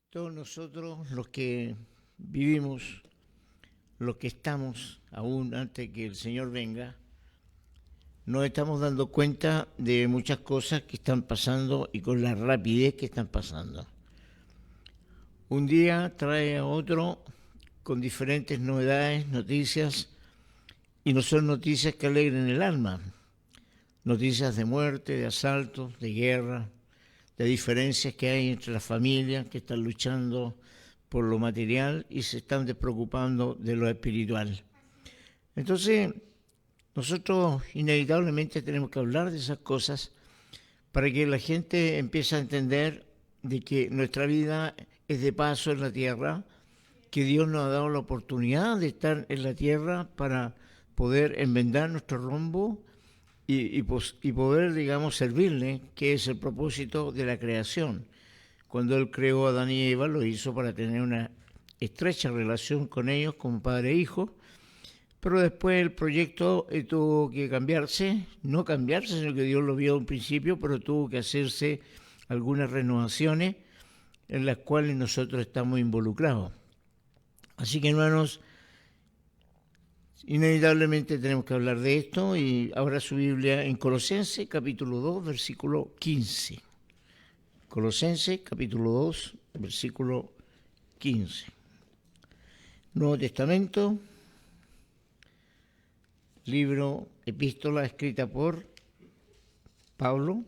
Todos nosotros, los que vivimos, los que estamos aún antes que el Señor venga, nos estamos dando cuenta de muchas cosas que están pasando y con la rapidez que están pasando. Un día trae a otro con diferentes novedades, noticias, y no son noticias que alegren el alma. Noticias de muerte, de asaltos, de guerra, de diferencias que hay entre las familias que están luchando por lo material y se están despreocupando de lo espiritual. Entonces, nosotros inevitablemente tenemos que hablar de esas cosas para que la gente empiece a entender de que nuestra vida es de paso en la tierra, que Dios nos ha dado la oportunidad de estar en la tierra para poder enmendar nuestro rumbo y poder, digamos, servirle, que es el propósito de la creación. Cuando Él creó a Adán y Eva, lo hizo para tener una estrecha relación con ellos como padre e hijo, pero después el proyecto tuvo que cambiarse, no cambiarse, sino que Dios lo vio en principio, pero tuvo que hacerse algunas renovaciones en las cuales nosotros estamos involucrados. Así que, hermanos, inevitablemente tenemos que hablar de esto y abra su Biblia en Colosenses capítulo 2, versículo 15. Colosenses capítulo 2, versículo 15. Nuevo Testamento, libro, epístola escrita por Pablo,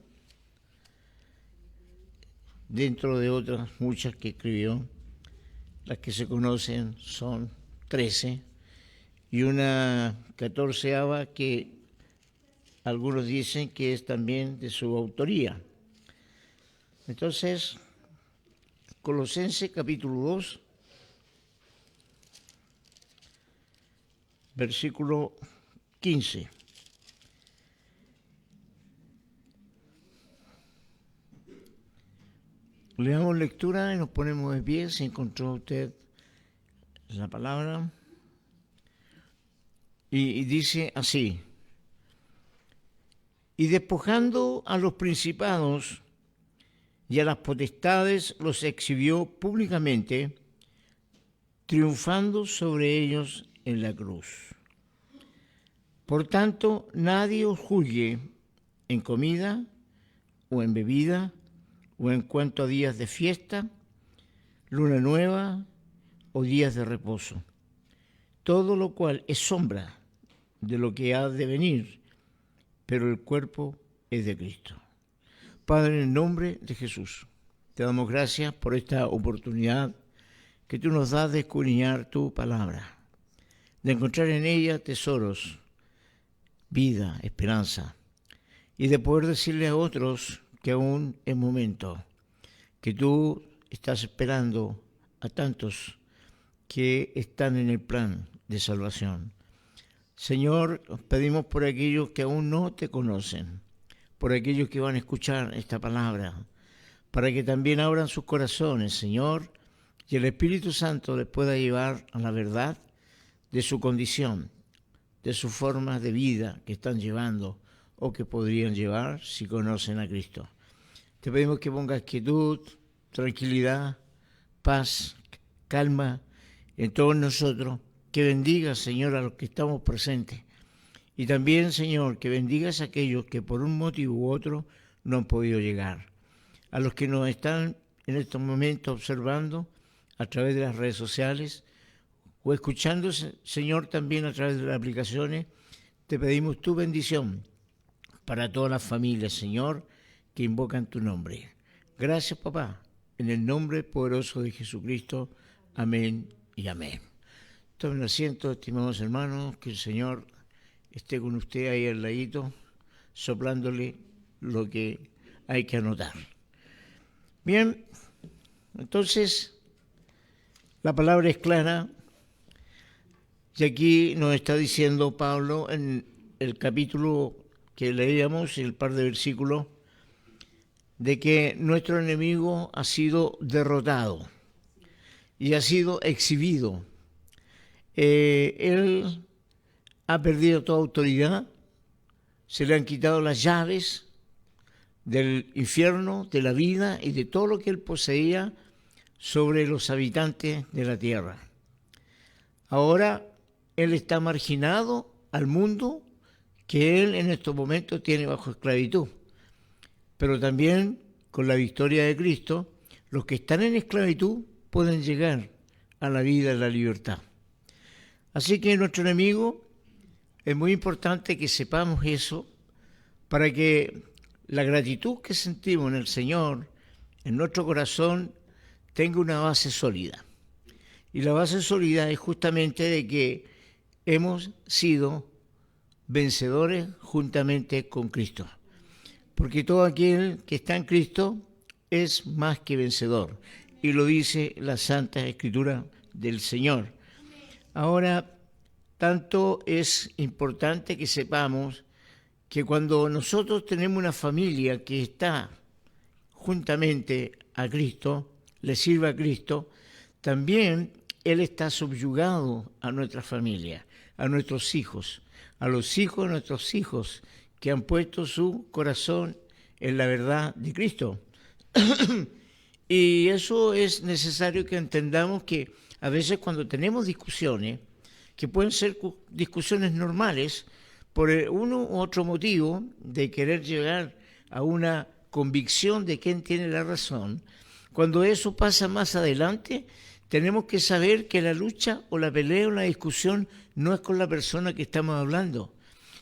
dentro de otras muchas que escribió. Las que se conocen son 13 y una 14ª que algunos dicen que es también de su autoría. Entonces, Colosenses capítulo 2, versículo 15. Le damos lectura y nos ponemos de pie. Si encontró usted la palabra. Y dice así: y despojando a los principados y a las potestades los exhibió públicamente, triunfando sobre ellos en la cruz. Por tanto, nadie os juzgue en comida o en bebida o en cuanto a días de fiesta, luna nueva o días de reposo, todo lo cual es sombra de lo que ha de venir, pero el cuerpo es de Cristo. Padre, en el nombre de Jesús, te damos gracias por esta oportunidad que tú nos das de escudriñar tu palabra, de encontrar en ella tesoros, vida, esperanza, y de poder decirle a otros que aún es momento, que tú estás esperando a tantos que están en el plan de salvación. Señor, pedimos por aquellos que aún no te conocen, por aquellos que van a escuchar esta palabra, para que también abran sus corazones, Señor, y el Espíritu Santo les pueda llevar a la verdad de su condición, de su forma de vida que están llevando o que podrían llevar si conocen a Cristo. Te pedimos que pongas quietud, tranquilidad, paz, calma en todos nosotros, que bendigas, Señor, a los que estamos presentes. Y también, Señor, que bendigas a aquellos que por un motivo u otro no han podido llegar. A los que nos están en estos momentos observando a través de las redes sociales o escuchando, Señor, también a través de las aplicaciones, te pedimos tu bendición para todas las familias, Señor, que invocan tu nombre. Gracias, papá, en el nombre poderoso de Jesucristo. Amén y amén. Tomen asiento, estimados hermanos, que el Señor esté con usted ahí al ladito, soplándole lo que hay que anotar. Bien, entonces, la palabra es clara, y aquí nos está diciendo Pablo en el capítulo que leíamos, el par de versículos, de que nuestro enemigo ha sido derrotado y ha sido exhibido. Él ha perdido toda autoridad, se le han quitado las llaves del infierno, de la vida y de todo lo que él poseía, sobre los habitantes de la tierra. Ahora él está marginado al mundo que él en estos momentos tiene bajo esclavitud. Pero también con la victoria de Cristo, los que están en esclavitud pueden llegar a la vida y la libertad. Así que nuestro enemigo, es muy importante que sepamos eso para que la gratitud que sentimos en el Señor, en nuestro corazón, tenga una base sólida. Y la base sólida es justamente de que hemos sido vencedores juntamente con Cristo. Porque todo aquel que está en Cristo es más que vencedor. Y lo dice la Santa Escritura del Señor. Ahora, tanto es importante que sepamos que cuando nosotros tenemos una familia que está juntamente a Cristo, le sirve a Cristo, también Él está subyugado a nuestra familia, a nuestros hijos, a los hijos de nuestros hijos que han puesto su corazón en la verdad de Cristo. Y eso es necesario que entendamos que a veces cuando tenemos discusiones, que pueden ser discusiones normales, por uno u otro motivo de querer llegar a una convicción de quién tiene la razón, cuando eso pasa más adelante, tenemos que saber que la lucha o la pelea o la discusión no es con la persona que estamos hablando,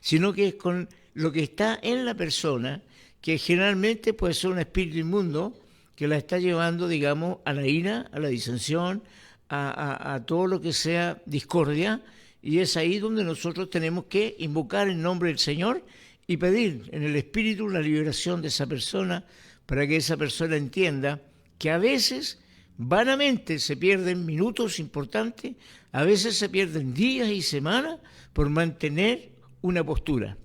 sino que es con lo que está en la persona, que generalmente puede ser un espíritu inmundo que la está llevando, digamos, a la ira, a la disensión, a todo lo que sea discordia, y es ahí donde nosotros tenemos que invocar el nombre del Señor y pedir en el Espíritu la liberación de esa persona para que esa persona entienda que a veces vanamente se pierden minutos importantes, a veces se pierden días y semanas por mantener una postura.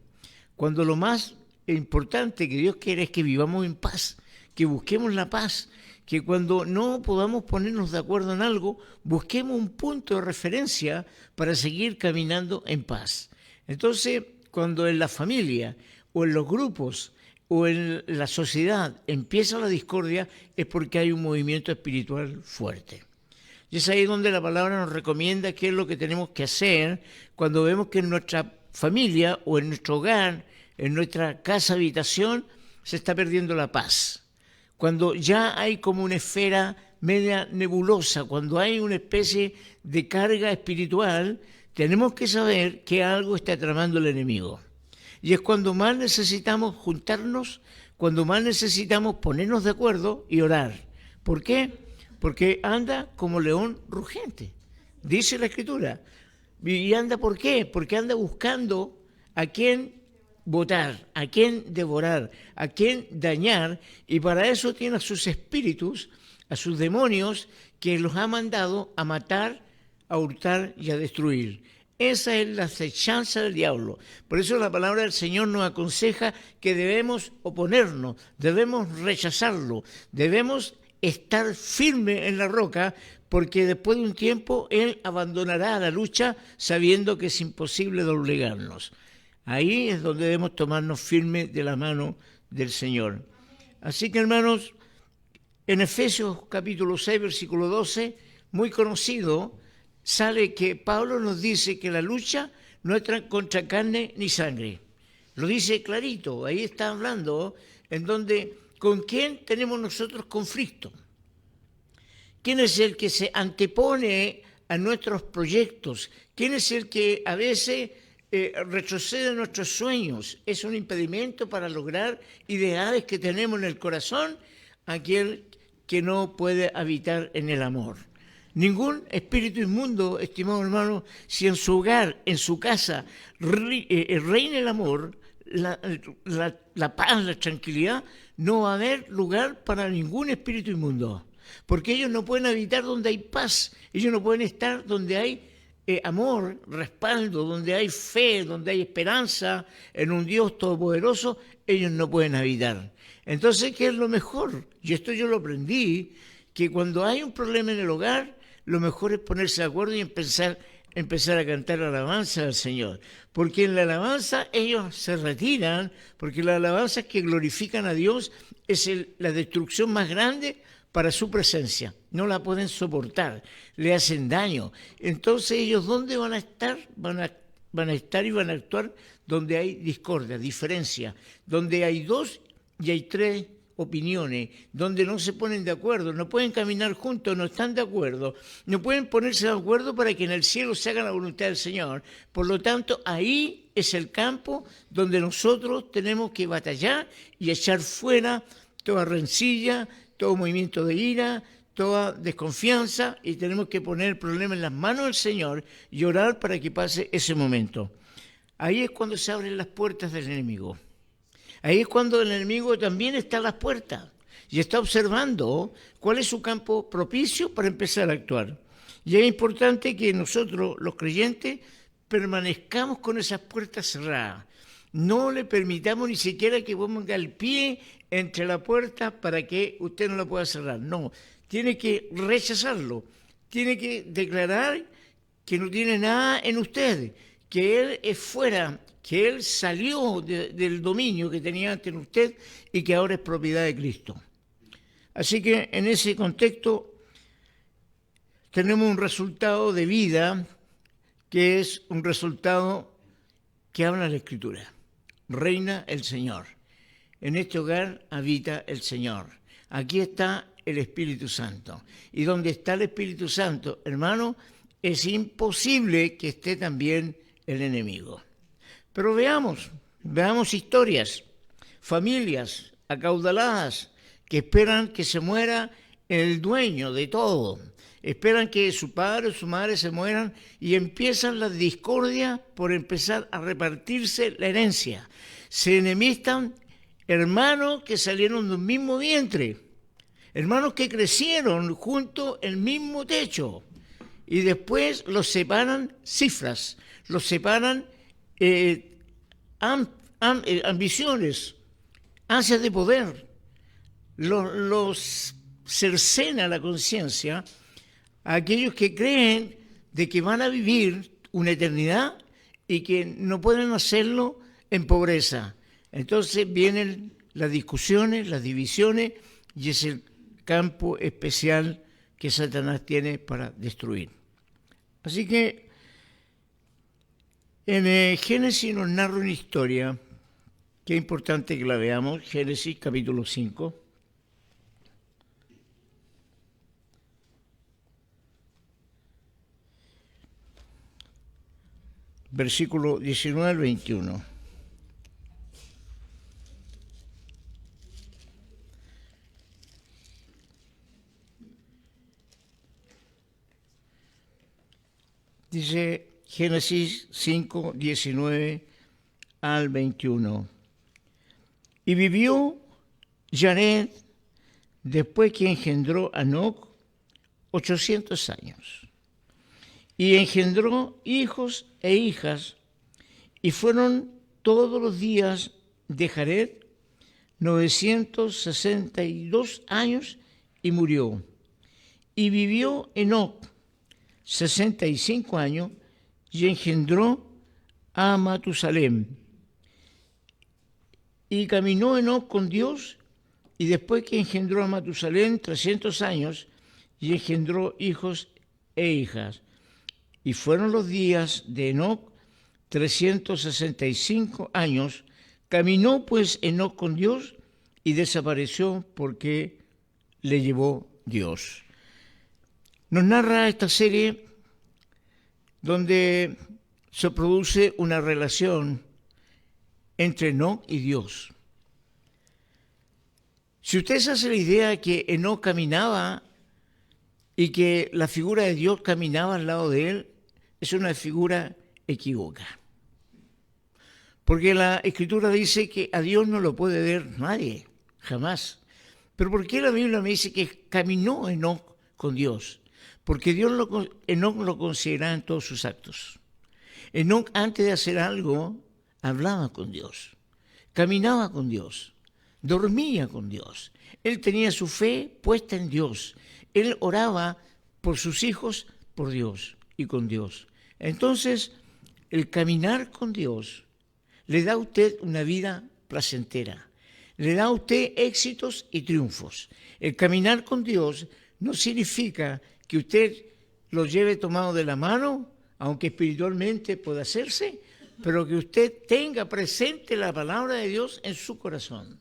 Cuando lo más importante que Dios quiere es que vivamos en paz, que busquemos la paz, que cuando no podamos ponernos de acuerdo en algo, busquemos un punto de referencia para seguir caminando en paz. Entonces, cuando en la familia o en los grupos o en la sociedad empieza la discordia, es porque hay un movimiento espiritual fuerte. Y es ahí donde la palabra nos recomienda qué es lo que tenemos que hacer cuando vemos que en nuestra familia o en nuestro hogar, en nuestra casa habitación, se está perdiendo la paz. Cuando ya hay como una esfera media nebulosa, cuando hay una especie de carga espiritual, tenemos que saber que algo está tramando el enemigo. Y es cuando más necesitamos juntarnos, cuando más necesitamos ponernos de acuerdo y orar. ¿Por qué? Porque anda como león rugiente, dice la Escritura. ¿Y anda por qué? Porque anda buscando a quién votar, a quién devorar, a quién dañar, y para eso tiene a sus espíritus, a sus demonios, que los ha mandado a matar, a hurtar y a destruir. Esa es la acechanza del diablo. Por eso la palabra del Señor nos aconseja que debemos oponernos, debemos rechazarlo, debemos estar firmes en la roca, porque después de un tiempo Él abandonará la lucha sabiendo que es imposible doblegarnos. Ahí es donde debemos tomarnos firmes de la mano del Señor. Así que, hermanos, en Efesios capítulo 6, versículo 12, muy conocido, sale que Pablo nos dice que la lucha no es contra carne ni sangre. Lo dice clarito, ahí está hablando, en donde, ¿con quién tenemos nosotros conflicto? ¿Quién es el que se antepone a nuestros proyectos? ¿Quién es el que a veces retrocede nuestros sueños? Es un impedimento para lograr ideales que tenemos en el corazón, aquel que no puede habitar en el amor. Ningún espíritu inmundo, estimado hermano, si en su hogar, en su casa, reina el amor, la paz, la tranquilidad, no va a haber lugar para ningún espíritu inmundo. Porque ellos no pueden habitar donde hay paz, ellos no pueden estar donde hay amor, respaldo, donde hay fe, donde hay esperanza en un Dios todopoderoso, ellos no pueden habitar. Entonces, ¿qué es lo mejor? Y esto yo lo aprendí, que cuando hay un problema en el hogar, lo mejor es ponerse de acuerdo y empezar a cantar la alabanza al Señor. Porque en la alabanza ellos se retiran, porque las alabanzas que glorifican a Dios es la destrucción más grande para su presencia, no la pueden soportar, le hacen daño. Entonces ellos, ¿dónde van a estar? Van a estar y van a actuar donde hay discordia, diferencia, donde hay dos y hay tres opiniones, donde no se ponen de acuerdo, no pueden caminar juntos, no están de acuerdo, no pueden ponerse de acuerdo para que en el cielo se haga la voluntad del Señor. Por lo tanto, ahí es el campo donde nosotros tenemos que batallar y echar fuera toda rencilla, todo movimiento de ira, toda desconfianza, y tenemos que poner el problema en las manos del Señor y orar para que pase ese momento. Ahí es cuando se abren las puertas del enemigo. Ahí es cuando el enemigo también está a las puertas y está observando cuál es su campo propicio para empezar a actuar. Y es importante que nosotros, los creyentes, permanezcamos con esas puertas cerradas. No le permitamos ni siquiera que ponga el pie entre la puerta para que usted no la pueda cerrar. No, tiene que rechazarlo, tiene que declarar que no tiene nada en usted, que él es fuera, que él salió del dominio que tenía antes en usted y que ahora es propiedad de Cristo. Así que en ese contexto tenemos un resultado de vida que es un resultado que habla la Escritura. Reina el Señor. En este hogar habita el Señor. Aquí está el Espíritu Santo. Y donde está el Espíritu Santo, hermano, es imposible que esté también el enemigo. Pero veamos historias, familias acaudaladas que esperan que se muera el dueño de todo. Esperan que su padre o su madre se mueran y empiezan las discordias por empezar a repartirse la herencia. Se enemistan hermanos que salieron de un mismo vientre, hermanos que crecieron junto al mismo techo, y después los separan cifras, los separan ambiciones, ansias de poder, los cercena la conciencia a aquellos que creen de que van a vivir una eternidad y que no pueden hacerlo en pobreza. Entonces vienen las discusiones, las divisiones, y es el campo especial que Satanás tiene para destruir. Así que en Génesis nos narra una historia que es importante que la veamos. Génesis capítulo 5. Versículo 19 al 21. Dice Génesis 5, 19 al 21. Y vivió Jared, después que engendró a Enoc, 800 años. Y engendró hijos e hijas, y fueron todos los días de Jared 962 años, y murió. Y vivió Enoc 65 años, y engendró a Matusalem. Y caminó Enoc con Dios, y después que engendró a Matusalem 300 años, y engendró hijos e hijas. Y fueron los días de Enoc 365 años. Caminó pues Enoc con Dios y desapareció porque le llevó Dios. Nos narra esta serie donde se produce una relación entre Enoc y Dios. Si usted se hace la idea que Enoc caminaba y que la figura de Dios caminaba al lado de él, es una figura equivocada. Porque la Escritura dice que a Dios no lo puede ver nadie, jamás. Pero ¿por qué la Biblia me dice que caminó Enoc con Dios? Porque Enoc lo consideraba en todos sus actos. Enoc, antes de hacer algo, hablaba con Dios, caminaba con Dios, dormía con Dios. Él tenía su fe puesta en Dios. Él oraba por sus hijos, por Dios y con Dios. Entonces, el caminar con Dios le da a usted una vida placentera, le da a usted éxitos y triunfos. El caminar con Dios no significa que usted lo lleve tomado de la mano, aunque espiritualmente pueda hacerse, pero que usted tenga presente la palabra de Dios en su corazón.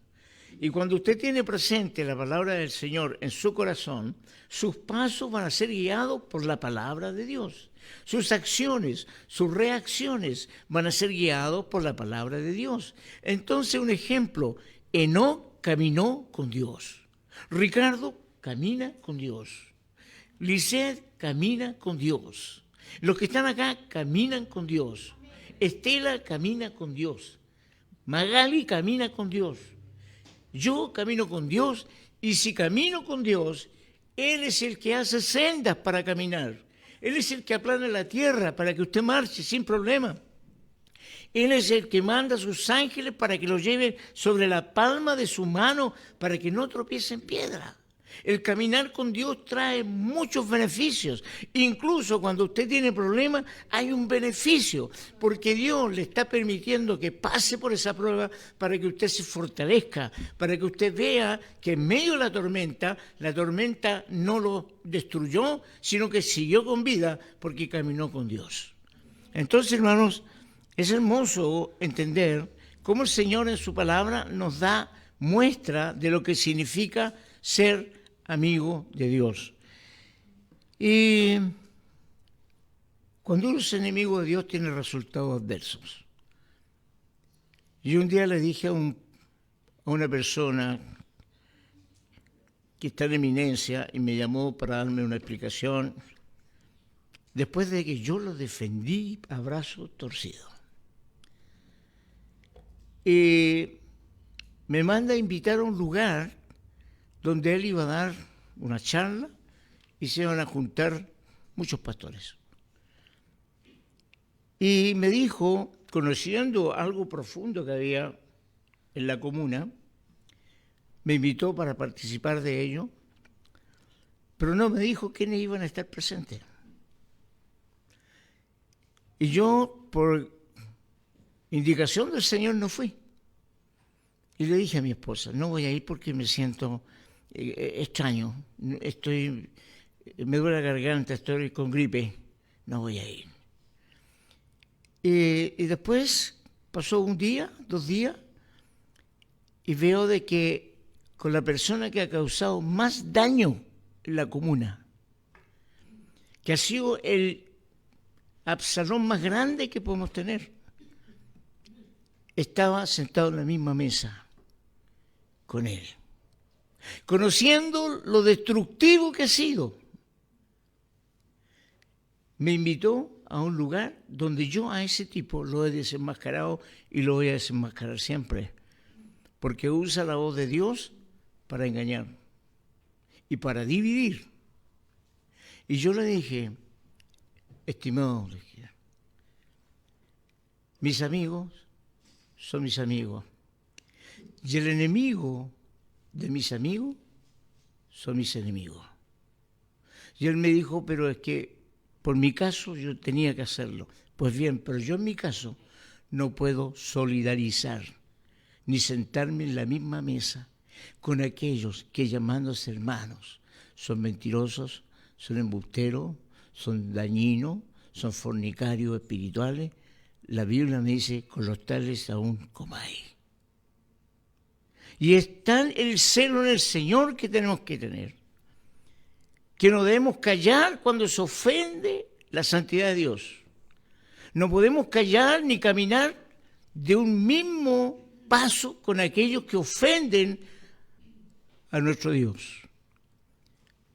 Y cuando usted tiene presente la palabra del Señor en su corazón, sus pasos van a ser guiados por la palabra de Dios. Sus acciones, sus reacciones van a ser guiados por la palabra de Dios. Entonces, un ejemplo, Enoc caminó con Dios. Ricardo camina con Dios. Lisset camina con Dios. Los que están acá caminan con Dios. Estela camina con Dios. Magali camina con Dios. Yo camino con Dios, y si camino con Dios, Él es el que hace sendas para caminar. Él es el que aplana la tierra para que usted marche sin problema. Él es el que manda a sus ángeles para que lo lleven sobre la palma de su mano para que no tropiece en piedra. El caminar con Dios trae muchos beneficios. Incluso cuando usted tiene problemas, hay un beneficio, porque Dios le está permitiendo que pase por esa prueba para que usted se fortalezca, para que usted vea que en medio de la tormenta no lo destruyó, sino que siguió con vida porque caminó con Dios. Entonces, hermanos, es hermoso entender cómo el Señor en su palabra nos da muestra de lo que significa ser amigo de Dios. Y cuando uno es enemigo de Dios tiene resultados adversos. Yo un día le dije a una persona que está en eminencia y me llamó para darme una explicación, después de que yo lo defendí a brazo torcido. Y me manda a invitar a un lugar donde él iba a dar una charla y se iban a juntar muchos pastores. Y me dijo, conociendo algo profundo que había en la comuna, me invitó para participar de ello, pero no me dijo quiénes iban a estar presentes. Y yo, por indicación del Señor, no fui. Y le dije a mi esposa, no voy a ir porque me siento extraño, me duele la garganta, estoy con gripe, no voy a ir. Y después pasó un día, 2 días, y veo de que con la persona que ha causado más daño en la comuna, que ha sido el Absalón más grande que podemos tener, estaba sentado en la misma mesa con él, conociendo lo destructivo que ha sido. Me invitó a un lugar donde yo a ese tipo lo he desenmascarado y lo voy a desenmascarar siempre, porque usa la voz de Dios para engañar y para dividir. Y yo le dije, estimado, mis amigos son mis amigos, y el enemigo de mis amigos son mis enemigos. Y él me dijo, pero es que por mi caso yo tenía que hacerlo. Pues bien, pero yo en mi caso no puedo solidarizar ni sentarme en la misma mesa con aquellos que, llamándose hermanos, son mentirosos, son embusteros, son dañinos, son fornicarios espirituales. La Biblia me dice, con los tales aún comáis. Y es tal el celo en el Señor que tenemos que tener, que no debemos callar cuando se ofende la santidad de Dios. No podemos callar ni caminar de un mismo paso con aquellos que ofenden a nuestro Dios.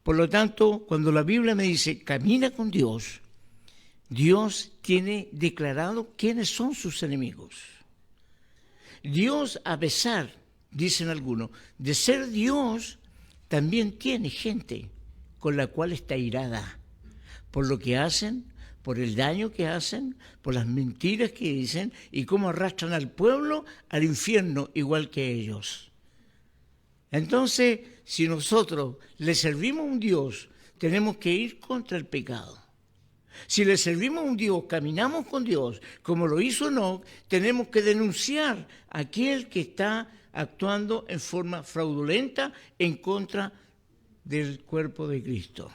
Por lo tanto, cuando la Biblia me dice, camina con Dios, Dios tiene declarado quiénes son sus enemigos. Dios, a pesar, dicen algunos, de ser Dios, también tiene gente con la cual está irada por lo que hacen, por el daño que hacen, por las mentiras que dicen y cómo arrastran al pueblo al infierno igual que ellos. Entonces, si nosotros le servimos a un Dios, tenemos que ir contra el pecado. Si le servimos a un Dios, caminamos con Dios, como lo hizo Enoc, tenemos que denunciar a aquel que está actuando en forma fraudulenta en contra del cuerpo de Cristo.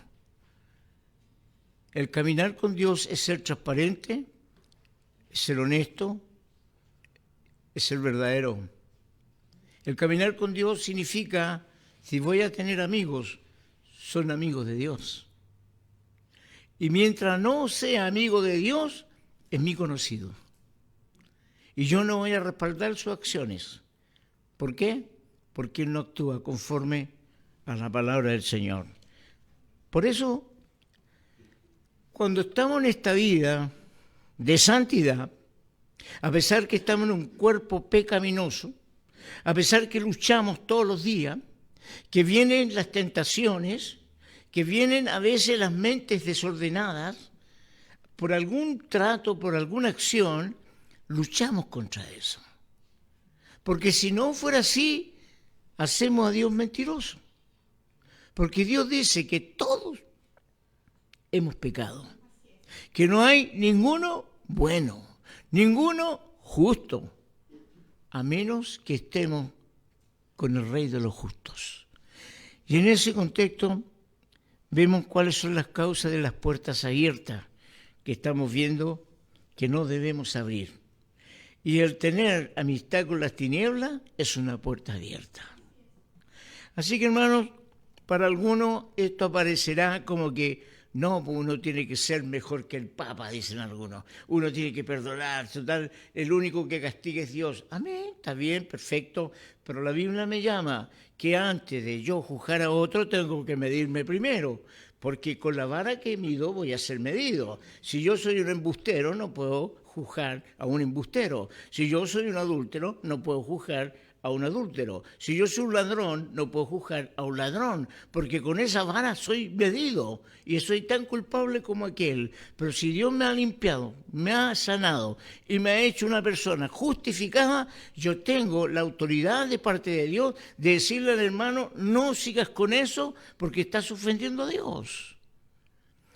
El caminar con Dios es ser transparente, es ser honesto, es ser verdadero. El caminar con Dios significa, si voy a tener amigos, son amigos de Dios. Y mientras no sea amigo de Dios, es mi conocido. Y yo no voy a respaldar sus acciones. ¿Por qué? Porque Él no actúa conforme a la palabra del Señor. Por eso, cuando estamos en esta vida de santidad, a pesar que estamos en un cuerpo pecaminoso, a pesar que luchamos todos los días, que vienen las tentaciones, que vienen a veces las mentes desordenadas, por algún trato, por alguna acción, luchamos contra eso. Porque si no fuera así, hacemos a Dios mentiroso. Porque Dios dice que todos hemos pecado, que no hay ninguno bueno, ninguno justo, a menos que estemos con el Rey de los justos. Y en ese contexto vemos cuáles son las causas de las puertas abiertas que estamos viendo que no debemos abrir. Y el tener amistad con las tinieblas es una puerta abierta. Así que, hermanos, para algunos esto aparecerá como que no, pues uno tiene que ser mejor que el Papa, dicen algunos. Uno tiene que perdonar, total, el único que castiga es Dios. Amén, está bien, perfecto, pero la Biblia me llama que antes de yo juzgar a otro tengo que medirme primero, porque con la vara que mido voy a ser medido. Si yo soy un embustero, no puedo juzgar a un embustero. Si yo soy un adúltero, no puedo juzgar a un adúltero. Si yo soy un ladrón, no puedo juzgar a un ladrón, porque con esa vara soy medido y soy tan culpable como aquel. Pero si Dios me ha limpiado, me ha sanado y me ha hecho una persona justificada, yo tengo la autoridad de parte de Dios de decirle al hermano, no sigas con eso porque estás ofendiendo a Dios.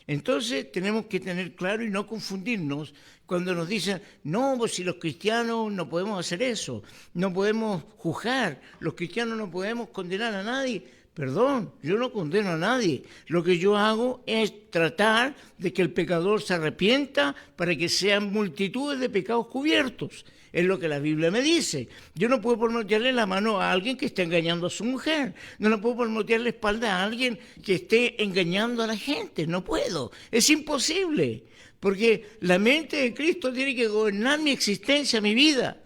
Entonces tenemos que tener claro y no confundirnos cuando nos dicen, no, pues si los cristianos no podemos hacer eso, no podemos juzgar, los cristianos no podemos condenar a nadie. Perdón, yo no condeno a nadie. Lo que yo hago es tratar de que el pecador se arrepienta para que sean multitudes de pecados cubiertos. Es lo que la Biblia me dice. Yo no puedo palmotearle la mano a alguien que está engañando a su mujer. No puedo palmotear la espalda a alguien que esté engañando a la gente. No puedo. Es imposible. Porque la mente de Cristo tiene que gobernar mi existencia, mi vida.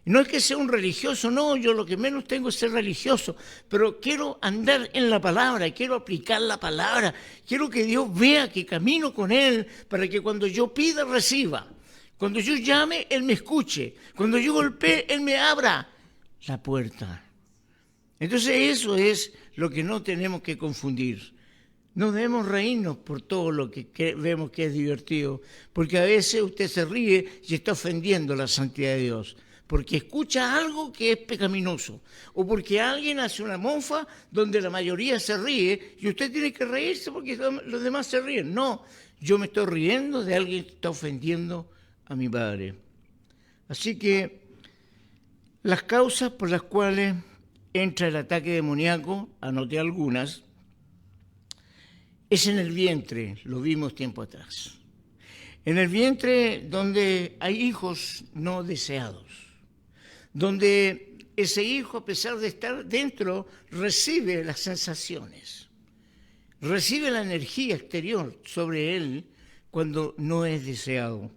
No es que sea un religioso, no, yo lo que menos tengo es ser religioso, pero quiero andar en la palabra, quiero aplicar la palabra, quiero que Dios vea que camino con Él para que cuando yo pida, reciba. Cuando yo llame, Él me escuche. Cuando yo golpee, Él me abra la puerta. Entonces eso es lo que no tenemos que confundir. No debemos reírnos por todo lo que vemos que es divertido, porque a veces usted se ríe y está ofendiendo la santidad de Dios, porque escucha algo que es pecaminoso, o porque alguien hace una mofa donde la mayoría se ríe y usted tiene que reírse porque los demás se ríen. No, yo me estoy riendo de alguien que está ofendiendo a mi Padre. Así que las causas por las cuales entra el ataque demoníaco, anoté algunas, es en el vientre, lo vimos tiempo atrás. En el vientre donde hay hijos no deseados, donde ese hijo, a pesar de estar dentro, recibe las sensaciones, recibe la energía exterior sobre él cuando no es deseado.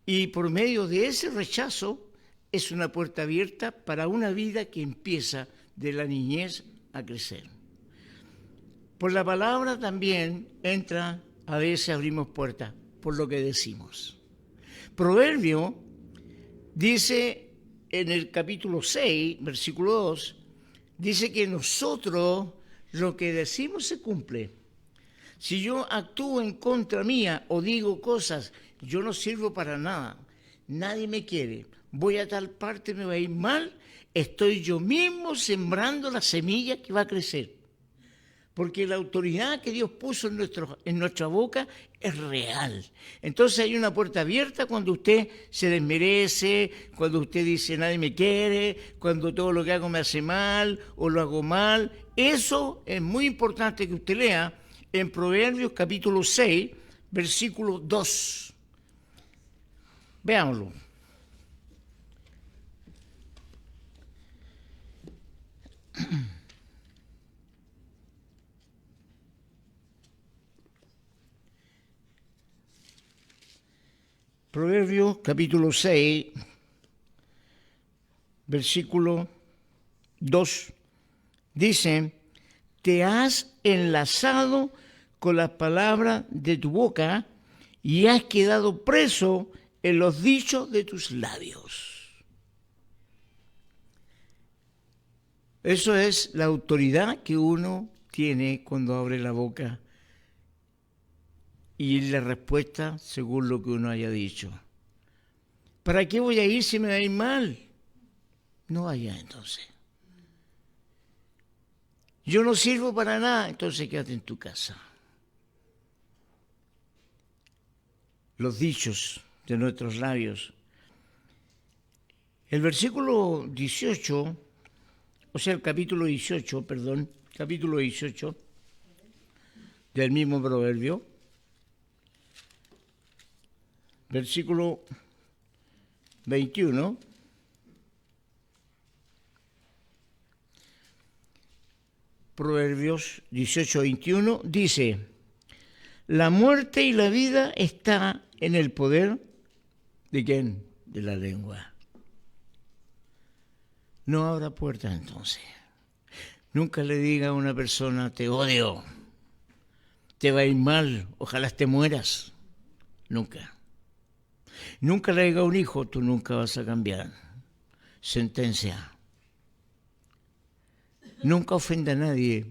Y por medio de ese rechazo es una puerta abierta para una vida que empieza de la niñez a crecer. Por la palabra también entra, a veces abrimos puertas, por lo que decimos. Proverbio dice en el capítulo 6, versículo 2, dice que nosotros lo que decimos se cumple. Si yo actúo en contra mía o digo cosas, yo no sirvo para nada, nadie me quiere, voy a tal parte, me va a ir mal, estoy yo mismo sembrando la semilla que va a crecer. porque la autoridad que Dios puso en nuestra boca es real. Entonces hay una puerta abierta cuando usted se desmerece, cuando usted dice nadie me quiere, cuando todo lo que hago me hace mal o lo hago mal. Eso es muy importante que usted lea en Proverbios capítulo 6, versículo 2. Veámoslo. Proverbios capítulo 6, versículo 2, dice, te has enlazado con las palabras de tu boca y has quedado preso en los dichos de tus labios. Eso es la autoridad que uno tiene cuando abre la boca y la respuesta según lo que uno haya dicho. ¿Para qué voy a ir si me va a ir mal? No vaya entonces. Yo no sirvo para nada, entonces quédate en tu casa. Los dichos de nuestros labios. El versículo 18, o sea, el capítulo 18 del mismo proverbio, versículo 21, Proverbios 18, 21, dice, la muerte y la vida está en el poder ¿de quién? De la lengua. No habrá puerta entonces. Nunca le diga a una persona, te odio, te va a ir mal, ojalá te mueras. Nunca. Nunca le diga a un hijo, tú nunca vas a cambiar. Sentencia. Nunca ofenda a nadie.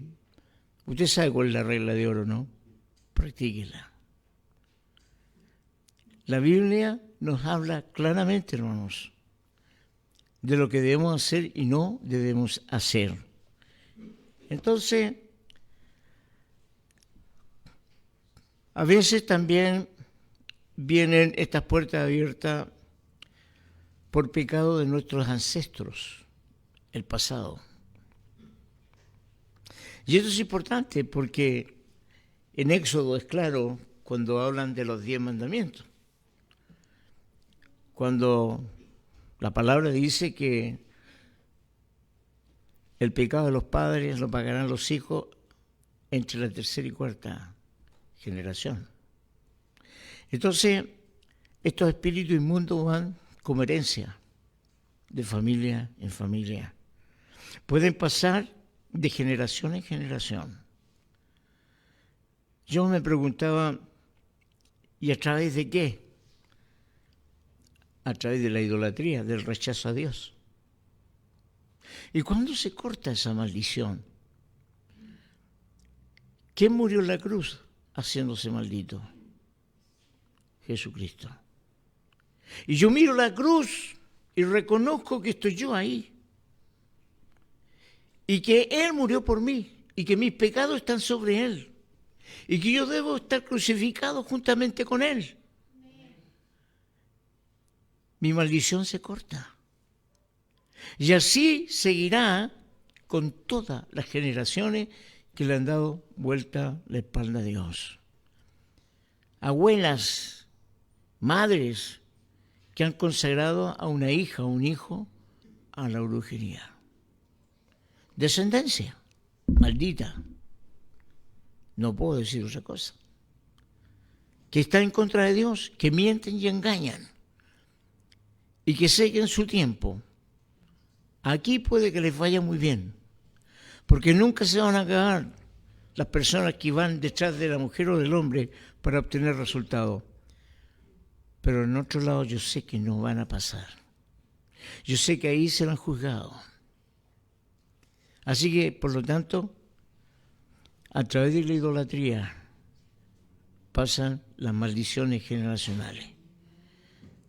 Usted sabe cuál es la regla de oro, ¿no? Practíquela. La Biblia nos habla claramente, hermanos, de lo que debemos hacer y no debemos hacer. Entonces, a veces también vienen estas puertas abiertas por pecado de nuestros ancestros, el pasado. Y eso es importante porque en Éxodo es claro cuando hablan de los 10 mandamientos. Cuando la palabra dice que el pecado de los padres lo pagarán los hijos entre la tercera y cuarta generación. Entonces, estos espíritus inmundos van como herencia de familia en familia. Pueden pasar de generación en generación. Yo me preguntaba, ¿y a través de qué? A través de la idolatría, del rechazo a Dios. ¿Y cuándo se corta esa maldición? ¿Quién murió en la cruz haciéndose maldito? Jesucristo. Y yo miro la cruz y reconozco que estoy yo ahí. Y que Él murió por mí y que mis pecados están sobre Él. Y que yo debo estar crucificado juntamente con Él. Mi maldición se corta. Y así seguirá con todas las generaciones que le han dado vuelta la espalda a Dios. Abuelas, madres que han consagrado a una hija o un hijo a la brujería. Descendencia maldita. No puedo decir otra cosa. Que está en contra de Dios, que mienten y engañan. Y que sé que en su tiempo, aquí puede que les vaya muy bien, porque nunca se van a acabar las personas que van detrás de la mujer o del hombre para obtener resultados. Pero en otro lado yo sé que no van a pasar. Yo sé que ahí se lo han juzgado. Así que, por lo tanto, a través de la idolatría pasan las maldiciones generacionales.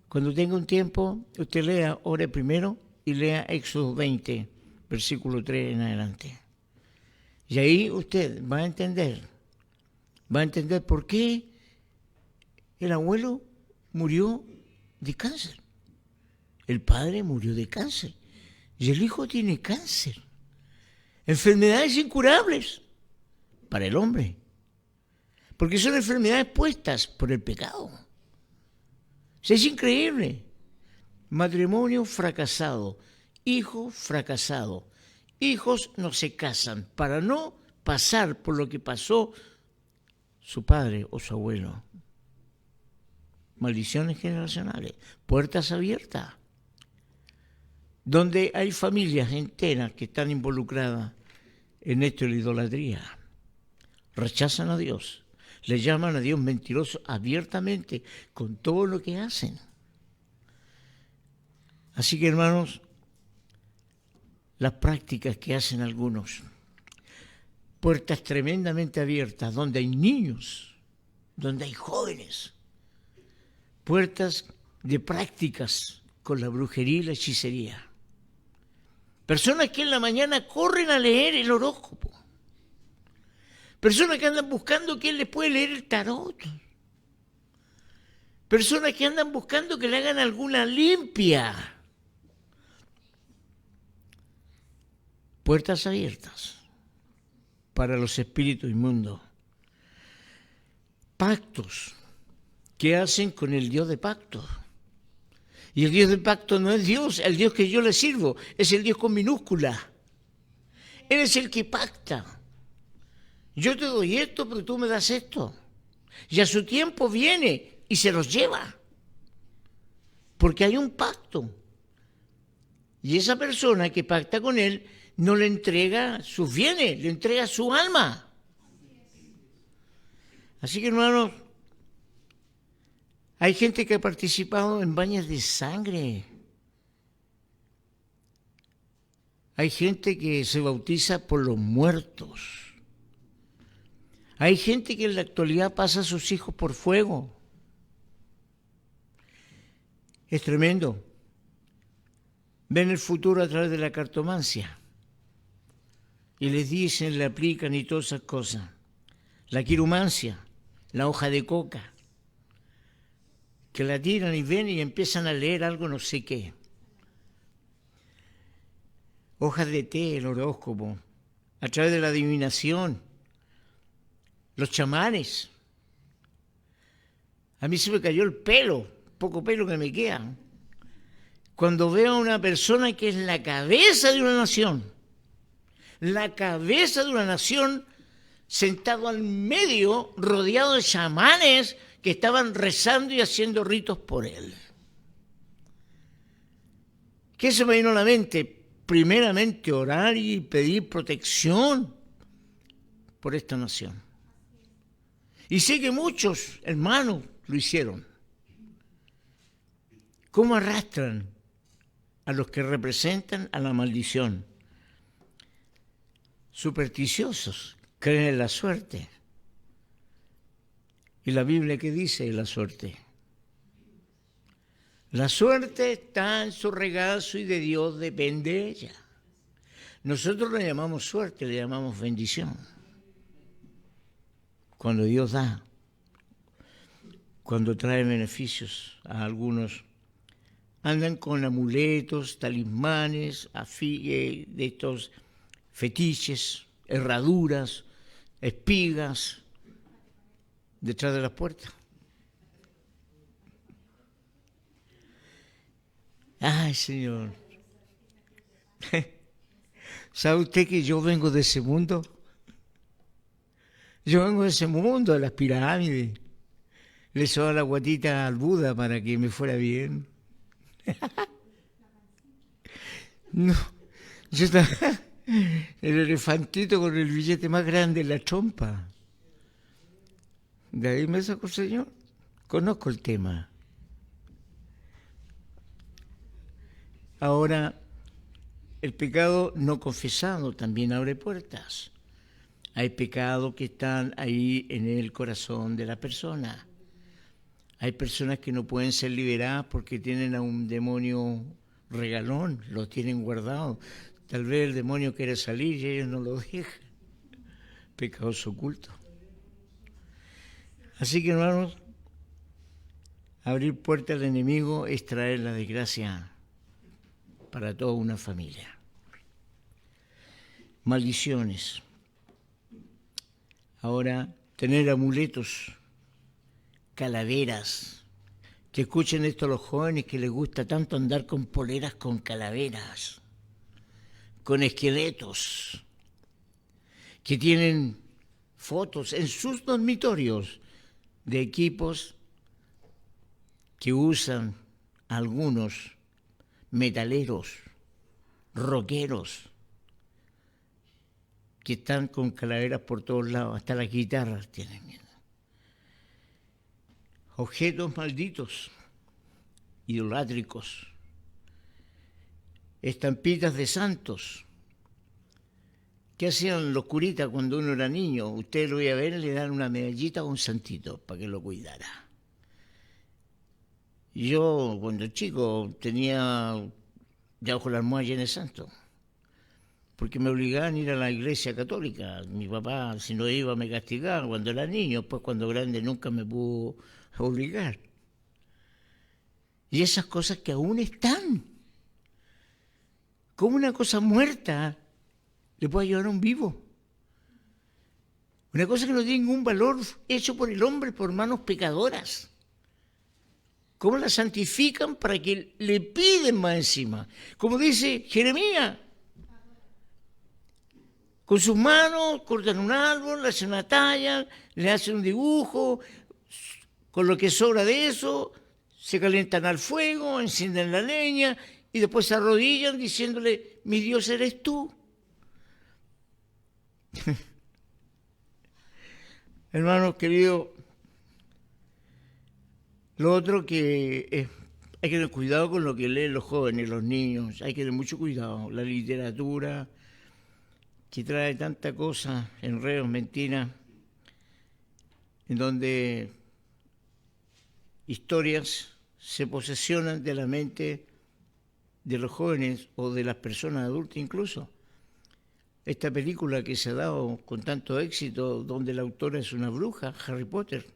Cuando tenga un tiempo, usted lea, ore primero y lea Éxodo 20, versículo 3 en adelante. Y ahí usted va a entender por qué el abuelo murió de cáncer, el padre murió de cáncer y el hijo tiene cáncer. Enfermedades incurables para el hombre, porque son enfermedades puestas por el pecado. Es increíble. Matrimonio fracasado, hijo fracasado. Hijos no se casan para no pasar por lo que pasó su padre o su abuelo. Maldiciones generacionales, puertas abiertas, donde hay familias enteras que están involucradas en esto de la idolatría. Rechazan a Dios, le llaman a Dios mentiroso abiertamente con todo lo que hacen. Así que, hermanos, las prácticas que hacen algunos, puertas tremendamente abiertas, donde hay niños, donde hay jóvenes, puertas de prácticas con la brujería y la hechicería. Personas que en la mañana corren a leer el horóscopo. Personas que andan buscando quién les puede leer el tarot. Personas que andan buscando que le hagan alguna limpia. Puertas abiertas para los espíritus inmundos. Pactos que hacen con el Dios de pactos. Y el Dios de pacto no es Dios, el Dios que yo le sirvo, es el Dios con minúscula. Él es el que pacta. Yo te doy esto, pero tú me das esto. Y a su tiempo viene y se los lleva. Porque hay un pacto. Y esa persona que pacta con él no le entrega sus bienes, le entrega su alma. Así que, hermanos, hay gente que ha participado en baños de sangre. Hay gente que se bautiza por los muertos. Hay gente que en la actualidad pasa a sus hijos por fuego. Es tremendo. Ven el futuro a través de la cartomancia. Y les dicen, le aplican y todas esas cosas. La quirumancia, la hoja de coca, que la tiran y ven y empiezan a leer algo no sé qué. Hojas de té, el horóscopo, a través de la adivinación, los chamanes. A mí se me cayó el pelo, poco pelo que me queda, cuando veo a una persona que es la cabeza de una nación, sentado al medio, rodeado de chamanes que estaban rezando y haciendo ritos por él. ¿Qué se me vino a la mente? Primeramente orar y pedir protección por esta nación. Y sé que muchos hermanos lo hicieron. ¿Cómo arrastran a los que representan a la maldición? Supersticiosos, creen en la suerte. ¿Y la Biblia qué dice de la suerte? La suerte está en su regazo y de Dios depende ella. Nosotros le llamamos suerte, le llamamos bendición. Cuando Dios da, cuando trae beneficios a algunos, andan con amuletos, talismanes, de estos fetiches, herraduras, espigas, detrás de las puertas. Ay, Señor. ¿Sabe usted que yo vengo de ese mundo? Yo vengo de ese mundo, de las pirámides. Le soba la guatita al Buda para que me fuera bien. No, yo estaba el elefantito con el billete más grande en la trompa. De ahí me sacó el Señor. Conozco el tema. Ahora, el pecado no confesado también abre puertas. Hay pecados que están ahí en el corazón de la persona. Hay personas que no pueden ser liberadas porque tienen a un demonio regalón, lo tienen guardado. Tal vez el demonio quiere salir y ellos no lo dejan. pecados ocultos. Así que, hermanos, abrir puertas al enemigo es traer la desgracia para toda una familia. Maldiciones. Ahora, tener amuletos, calaveras. Que escuchen esto a los jóvenes que les gusta tanto andar con poleras con calaveras, con esqueletos, que tienen fotos en sus dormitorios de equipos que usan algunos metaleros, rockeros, que están con calaveras por todos lados, hasta las guitarras tienen. Objetos malditos, idolátricos, estampitas de santos. ¿Qué hacían los curitas cuando uno era niño? Usted lo iba a ver, le dan una medallita o un santito para que lo cuidara. Yo, cuando chico, tenía debajo la almohada llena de santos, porque me obligaban a ir a la iglesia católica. Mi papá, si no iba, me castigaba cuando era niño, pues cuando grande nunca me pudo obligar. Y esas cosas que aún están, como una cosa muerta le puede ayudar a un vivo. Una cosa que no tiene ningún valor, hecho por el hombre, por manos pecadoras. ¿Cómo la santifican para que le piden más encima? Como dice Jeremías, con sus manos cortan un árbol, le hacen una talla, le hacen un dibujo, con lo que sobra de eso, se calientan al fuego, encienden la leña y después se arrodillan diciéndole, mi Dios eres tú. Hermanos queridos, lo otro que hay que tener cuidado con lo que leen los jóvenes, los niños, hay que tener mucho cuidado. La literatura, que trae tanta cosa, enredos, mentiras, en donde historias se posesionan de la mente de los jóvenes o de las personas adultas incluso. Esta película que se ha dado con tanto éxito, donde la autora es una bruja, Harry Potter,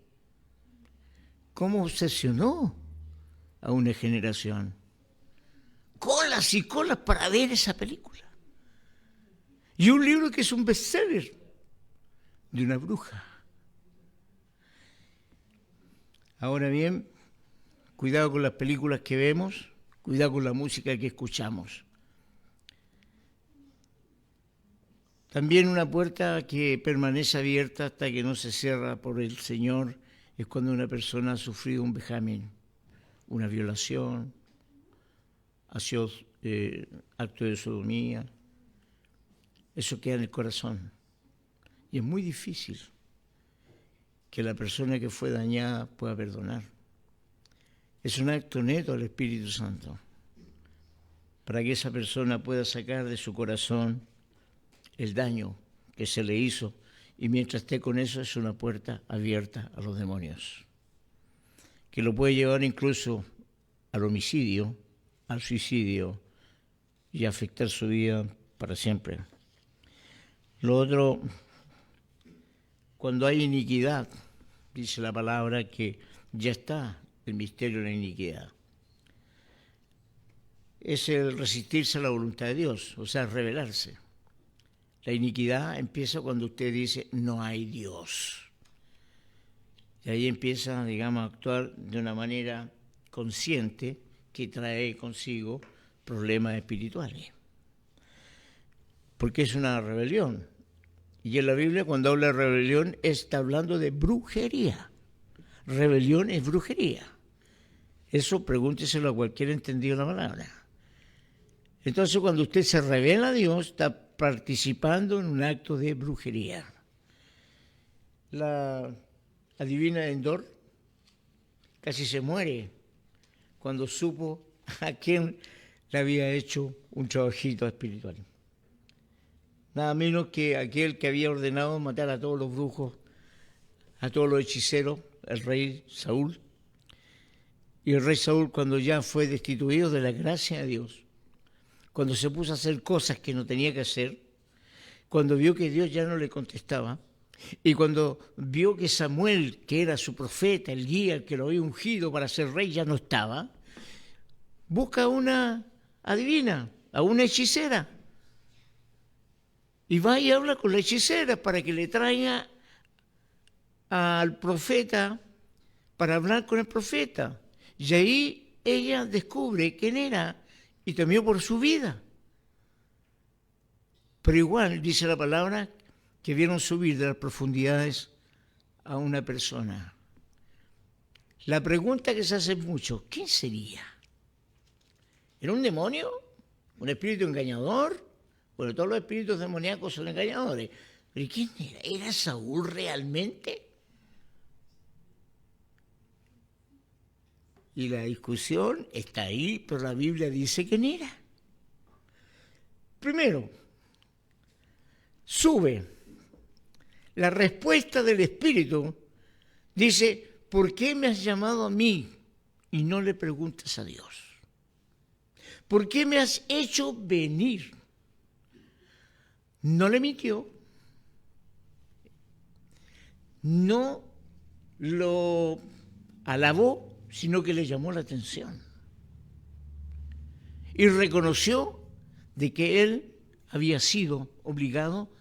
¿cómo obsesionó a una generación? Colas y colas para ver esa película. Y un libro que es un bestseller de una bruja. Ahora bien, cuidado con las películas que vemos, cuidado con la música que escuchamos. También una puerta que permanece abierta hasta que no se cierra por el Señor es cuando una persona ha sufrido un vejamen, una violación, ha sido acto de sodomía. Eso queda en el corazón. Y es muy difícil que la persona que fue dañada pueda perdonar. Es un acto neto al Espíritu Santo para que esa persona pueda sacar de su corazón el daño que se le hizo, y mientras esté con eso es una puerta abierta a los demonios, que lo puede llevar incluso al homicidio, al suicidio y afectar su vida para siempre. Lo otro, cuando hay iniquidad, dice la palabra que ya está el misterio de la iniquidad. Es el resistirse a la voluntad de Dios, o sea, rebelarse. La iniquidad empieza cuando usted dice, no hay Dios. Y ahí empieza, digamos, a actuar de una manera consciente que trae consigo problemas espirituales. Porque es una rebelión. Y en la Biblia, cuando habla de rebelión, está hablando de brujería. Rebelión es brujería. Eso pregúnteselo a cualquier entendido de la palabra. Entonces, cuando usted se revela a Dios, está participando en un acto de brujería. La adivina Endor casi se muere cuando supo a quién le había hecho un trabajito espiritual. Nada menos que aquel que había ordenado matar a todos los brujos, a todos los hechiceros, el rey Saúl. Y el rey Saúl, cuando ya fue destituido de la gracia de Dios, cuando se puso a hacer cosas que no tenía que hacer, cuando vio que Dios ya no le contestaba, Y cuando vio que Samuel, que era su profeta, el guía, el que lo había ungido para ser rey, ya no estaba, busca a una adivina, a una hechicera. Y va y habla con la hechicera para que le traiga al profeta, para hablar con el profeta. Y ahí ella descubre quién era y temió por su vida. Pero igual, dice la palabra, que vieron subir de las profundidades a una persona. La pregunta que se hace mucho, ¿quién sería? ¿Era un demonio? ¿Un espíritu engañador? Bueno, todos los espíritus demoníacos son engañadores. ¿Pero quién era? ¿Era Saúl realmente? Y la discusión está ahí, pero la Biblia dice quién era. Primero, sube. La respuesta del Espíritu dice, ¿por qué me has llamado a mí y no le preguntas a Dios? ¿Por qué me has hecho venir? No le mintió, no lo alabó, sino que le llamó la atención. Y reconoció de que él había sido obligado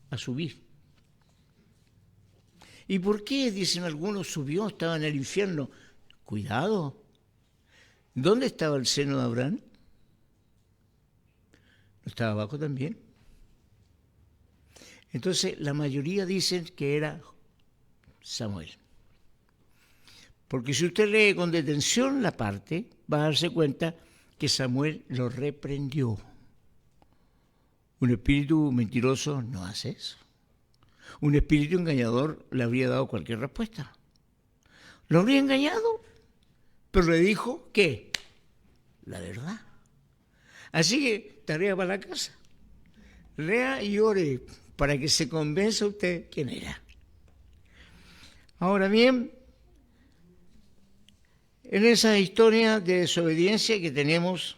a subir. ¿Y por qué, dicen algunos, subió? Estaba en el infierno. Cuidado. ¿Dónde estaba el seno de Abraham? ¿No estaba abajo también? Entonces, la mayoría dicen que era Samuel. Porque si usted lee con detención la parte, va a darse cuenta que Samuel lo reprendió. Un espíritu mentiroso no hace eso. Un espíritu engañador le habría dado cualquier respuesta. Lo habría engañado, pero le dijo, ¿qué? La verdad. Así que, tarea para la casa. Lea y ore para que se convenza usted quién era. Ahora bien, en esa historia de desobediencia que tenemos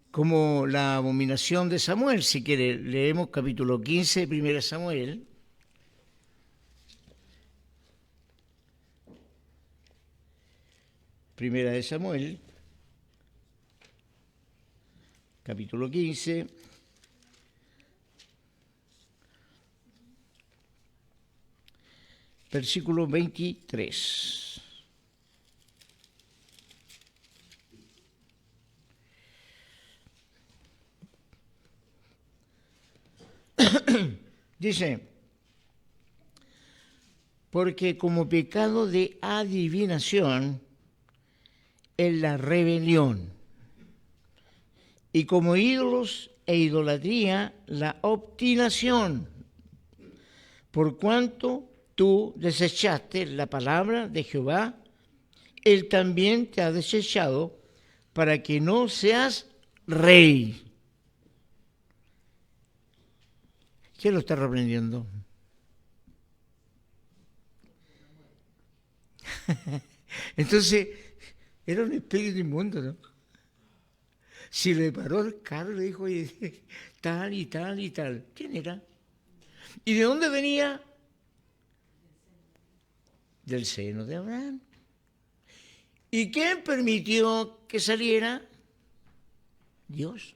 como la abominación de Samuel, si quiere, leemos capítulo 15 de 1 Samuel. Primera de Samuel, capítulo 15. Versículo 23. Dice, porque como pecado de adivinación es la rebelión, y como ídolos e idolatría la obstinación, por cuanto tú desechaste la palabra de Jehová, él también te ha desechado para que no seas rey. ¿Quién lo está reprendiendo? Entonces, era un espíritu inmundo, ¿no? Si le paró el carro, le dijo, oye, tal y tal y tal. ¿Quién era? ¿Y de dónde venía? Del seno de Abraham. ¿Y quién permitió que saliera? Dios.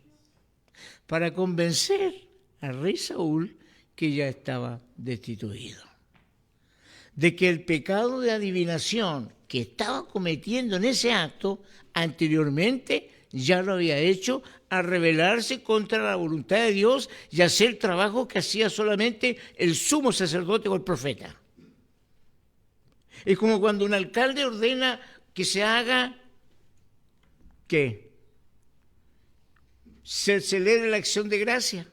Para convencer al rey Saúl que ya estaba destituido. De que el pecado de adivinación que estaba cometiendo en ese acto anteriormente ya lo había hecho a rebelarse contra la voluntad de Dios y hacer trabajo que hacía solamente el sumo sacerdote o el profeta. Es como cuando un alcalde ordena que se haga, ¿qué? Se celebre la acción de gracia.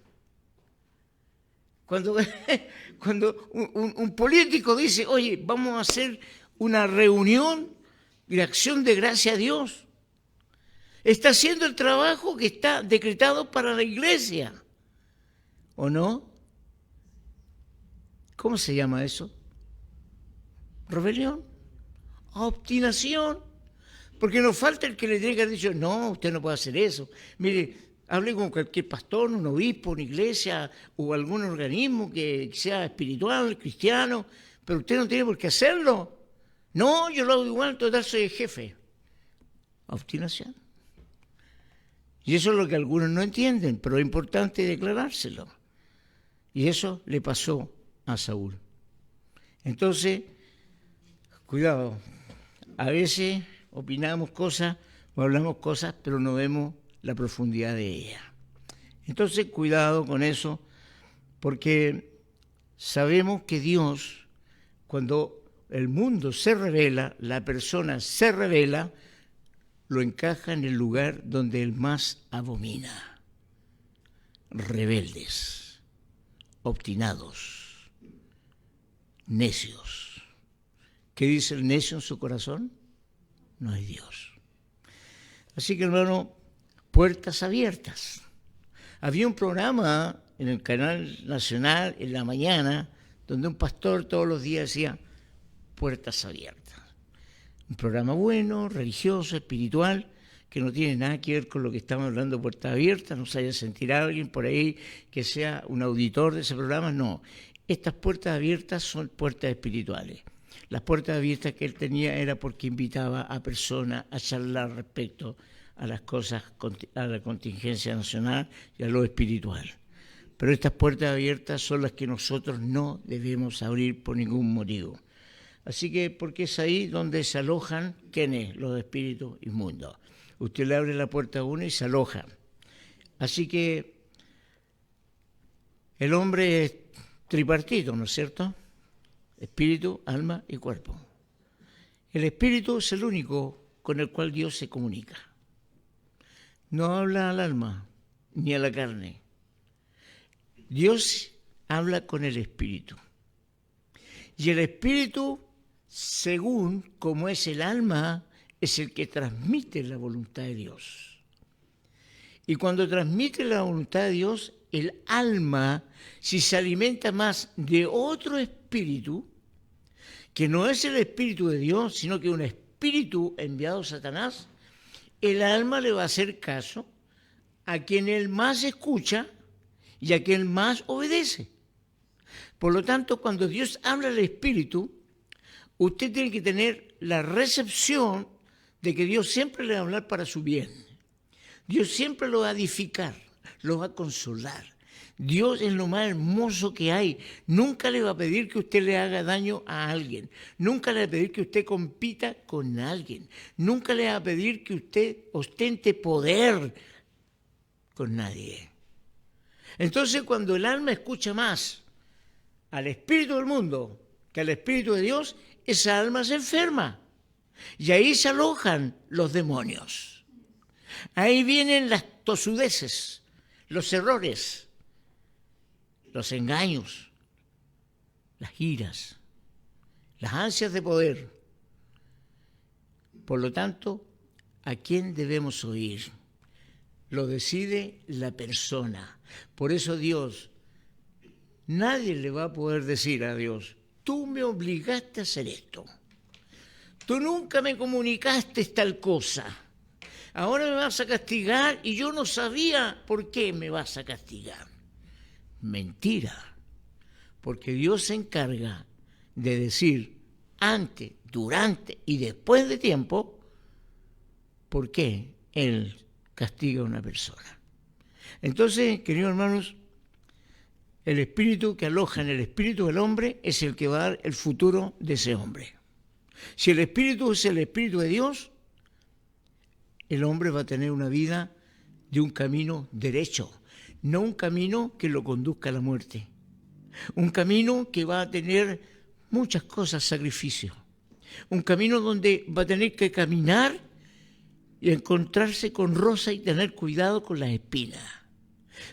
Cuando un político dice, oye, vamos a hacer una reunión de acción de gracia a Dios, está haciendo el trabajo que está decretado para la iglesia, ¿o no? ¿Cómo se llama eso? Rebelión, obstinación, porque nos falta el que le diga, dicho, no, usted no puede hacer eso. Mire, hable con cualquier pastor, un obispo, una iglesia o algún organismo que sea espiritual, cristiano, pero usted no tiene por qué hacerlo. No, yo lo hago igual, total soy el jefe. Obstinación. Y eso es lo que algunos no entienden, pero es importante declarárselo. Y eso le pasó a Saúl. Entonces, cuidado, a veces opinamos cosas o hablamos cosas, pero no vemos la profundidad de ellas. Entonces, cuidado con eso, porque sabemos que Dios, cuando el mundo se revela, la persona se revela, lo encaja en el lugar donde él más abomina. Rebeldes, obstinados, necios. ¿Qué dice el necio en su corazón? No hay Dios. Así que, hermano, puertas abiertas. Había un programa en el canal nacional en la mañana donde un pastor todos los días decía puertas abiertas. Un programa bueno, religioso, espiritual, que no tiene nada que ver con lo que estamos hablando de puertas abiertas. No se haya sentir alguien por ahí que sea un auditor de ese programa, no. Estas puertas abiertas son puertas espirituales. Las puertas abiertas que él tenía era porque invitaba a personas a charlar respecto a las cosas, a la contingencia nacional y a lo espiritual. Pero estas puertas abiertas son las que nosotros no debemos abrir por ningún motivo. Así que, porque es ahí donde se alojan, ¿quiénes? Los espíritus inmundos. Usted le abre la puerta a uno y se aloja. Así que el hombre es tripartito, ¿no es cierto? Espíritu, alma y cuerpo. El espíritu es el único con el cual Dios se comunica. No habla al alma ni a la carne. Dios habla con el espíritu. Y el espíritu, según como es el alma, es el que transmite la voluntad de Dios. Y cuando transmite la voluntad de Dios, el alma, si se alimenta más de otro espíritu, que no es el espíritu de Dios, sino que un espíritu enviado a Satanás, el alma le va a hacer caso a quien él más escucha y a quien más obedece. Por lo tanto, cuando Dios habla al espíritu, usted tiene que tener la recepción de que Dios siempre le va a hablar para su bien. Dios siempre lo va a edificar, lo va a consolar. Dios es lo más hermoso que hay. Nunca le va a pedir que usted le haga daño a alguien. Nunca le va a pedir que usted compita con alguien. Nunca le va a pedir que usted ostente poder con nadie. Entonces, cuando el alma escucha más al espíritu del mundo que al espíritu de Dios, esa alma se enferma. Y ahí se alojan los demonios. Ahí vienen las tosudeces, los errores, los engaños, las iras, las ansias de poder. Por lo tanto, ¿a quién debemos oír? Lo decide la persona. Por eso Dios, nadie le va a poder decir a Dios, tú me obligaste a hacer esto. Tú nunca me comunicaste tal cosa. Ahora me vas a castigar y yo no sabía por qué me vas a castigar. Mentira. Porque Dios se encarga de decir antes, durante y después de tiempo por qué Él castiga a una persona. Entonces, queridos hermanos, el espíritu que aloja en el espíritu del hombre es el que va a dar el futuro de ese hombre. Si el espíritu es el espíritu de Dios, el hombre va a tener una vida de un camino derecho, no un camino que lo conduzca a la muerte. Un camino que va a tener muchas cosas, sacrificios. Un camino donde va a tener que caminar y encontrarse con rosas y tener cuidado con las espinas.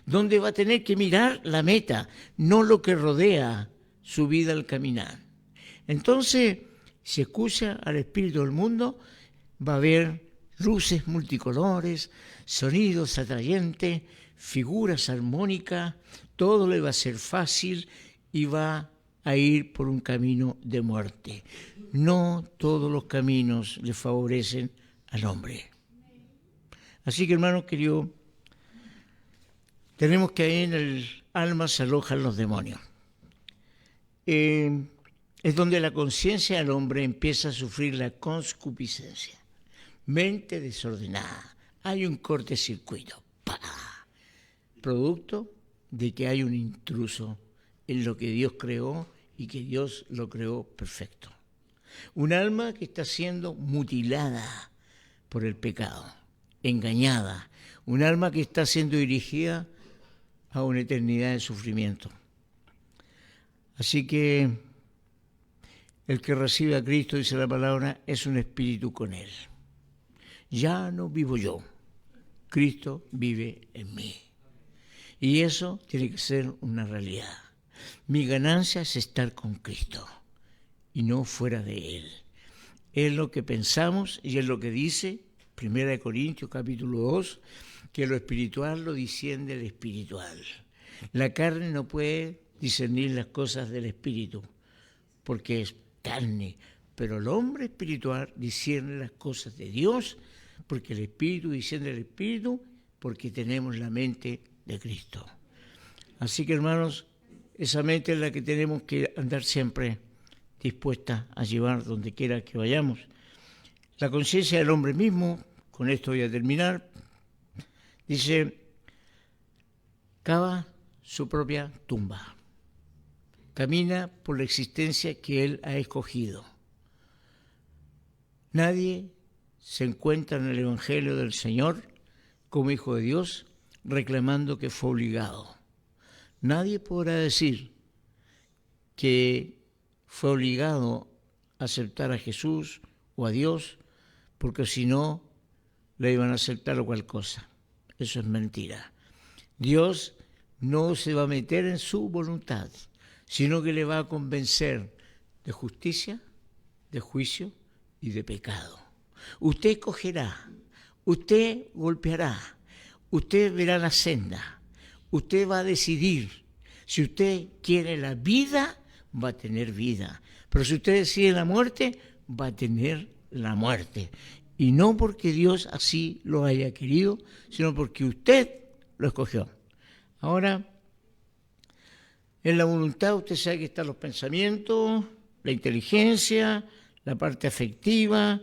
Donde va a tener que mirar la meta, no lo que rodea su vida al caminar. Entonces, si escucha al espíritu del mundo, va a haber luces multicolores, sonidos atrayentes, figuras armónicas, todo le va a ser fácil y va a ir por un camino de muerte. No todos los caminos le favorecen al hombre. Así que, hermanos queridos, Tenemos que ahí en el alma se alojan los demonios. Es donde la conciencia del hombre empieza a sufrir la concupiscencia. Mente desordenada. Hay un cortocircuito. ¡Pah! Producto de que hay un intruso en lo que Dios creó y que Dios lo creó perfecto. Un alma que está siendo mutilada por el pecado, engañada. Un alma que está siendo dirigida a una eternidad de sufrimiento. Así que el que recibe a Cristo, dice la palabra, es un espíritu con él. Ya no vivo yo, Cristo vive en mí. Y eso tiene que ser una realidad. Mi ganancia es estar con Cristo y no fuera de Él. Es lo que pensamos y es lo que dice 1 Corintios capítulo 2, que lo espiritual lo disciende el espiritual. La carne no puede discernir las cosas del espíritu porque es carne, pero el hombre espiritual discierne las cosas de Dios porque el espíritu disciende el espíritu porque tenemos la mente de Cristo. Así que, hermanos, esa mente es la que tenemos que andar siempre dispuesta a llevar donde quiera que vayamos. La conciencia del hombre mismo, con esto voy a terminar, dice, cava su propia tumba, camina por la existencia que él ha escogido. Nadie se encuentra en el Evangelio del Señor como hijo de Dios reclamando que fue obligado. Nadie podrá decir que fue obligado a aceptar a Jesús o a Dios, porque si no, le iban a aceptar o cual cosa. Eso es mentira. Dios no se va a meter en su voluntad, sino que le va a convencer de justicia, de juicio y de pecado. Usted cogerá, usted golpeará, usted verá la senda, usted va a decidir. Si usted quiere la vida, va a tener vida. Pero si usted decide la muerte, va a tener la muerte. Y no porque Dios así lo haya querido, sino porque usted lo escogió. Ahora, en la voluntad usted sabe que están los pensamientos, la inteligencia, la parte afectiva,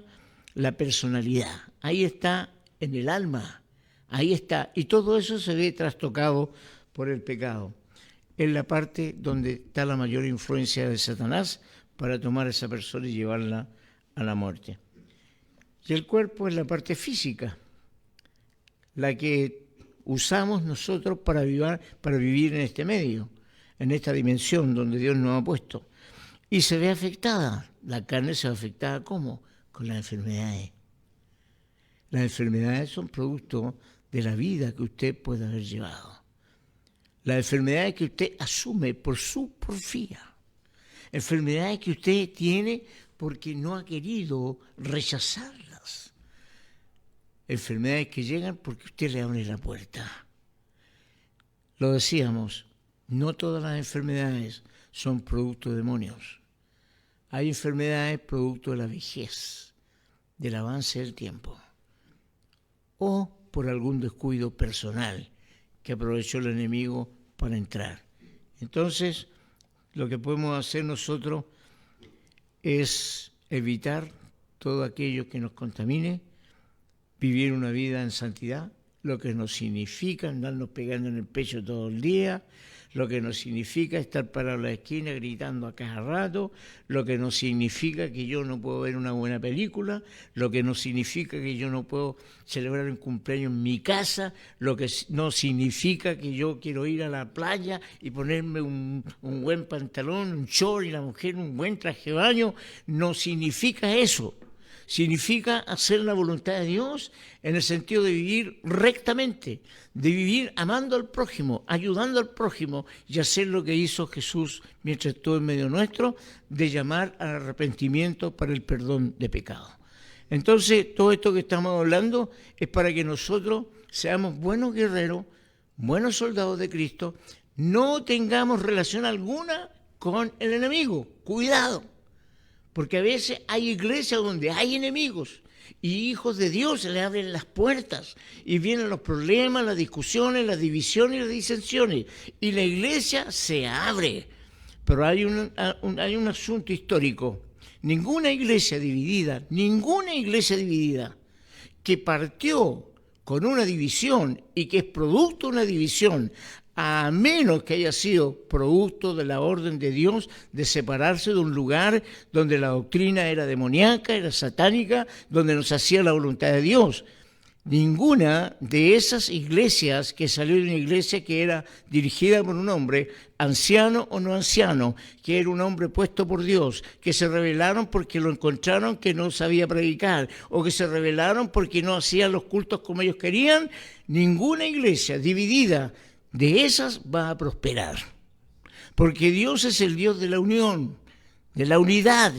la personalidad. Ahí está en el alma, ahí está. Y todo eso se ve trastocado por el pecado. Es la parte donde está la mayor influencia de Satanás para tomar a esa persona y llevarla a la muerte. Y el cuerpo es la parte física, la que usamos nosotros para vivir en este medio, en esta dimensión donde Dios nos ha puesto. Y se ve afectada, la carne se ve afectada ¿cómo? Con las enfermedades. Las enfermedades son producto de la vida que usted puede haber llevado. Las enfermedades que usted asume por su porfía. Enfermedades que usted tiene porque no ha querido rechazarlas. Enfermedades que llegan porque usted le abre la puerta. Lo decíamos, no todas las enfermedades son producto de demonios. Hay enfermedades producto de la vejez, del avance del tiempo, o por algún descuido personal que aprovechó el enemigo para entrar. Entonces, lo que podemos hacer nosotros es evitar todo aquello que nos contamine, vivir una vida en santidad, lo que nos significa andarnos pegando en el pecho todo el día, lo que nos significa estar parado en la esquina gritando a cada rato, lo que nos significa que yo no puedo ver una buena película, lo que nos significa que yo no puedo celebrar un cumpleaños en mi casa, lo que no significa que yo quiero ir a la playa y ponerme un buen pantalón, un short y la mujer un buen traje de baño, no significa eso. Significa hacer la voluntad de Dios en el sentido de vivir rectamente, de vivir amando al prójimo, ayudando al prójimo y hacer lo que hizo Jesús mientras estuvo en medio nuestro, de llamar al arrepentimiento para el perdón de pecado. Entonces, todo esto que estamos hablando es para que nosotros seamos buenos guerreros, buenos soldados de Cristo, no tengamos relación alguna con el enemigo. Cuidado. Porque a veces hay iglesias donde hay enemigos Y hijos de Dios se le abren las puertas y vienen los problemas, las discusiones, las divisiones y las disensiones. Y la iglesia se abre. Pero hay un asunto histórico. Ninguna iglesia dividida que partió con una división y que es producto de una división, a menos que haya sido producto de la orden de Dios de separarse de un lugar donde la doctrina era demoníaca, era satánica, donde no se hacía la voluntad de Dios. Ninguna de esas iglesias que salió de una iglesia que era dirigida por un hombre, anciano o no anciano, que era un hombre puesto por Dios, que se rebelaron porque lo encontraron que no sabía predicar, o que se rebelaron porque no hacían los cultos como ellos querían, ninguna iglesia dividida de esas va a prosperar. Porque Dios es el Dios de la unión, de la unidad.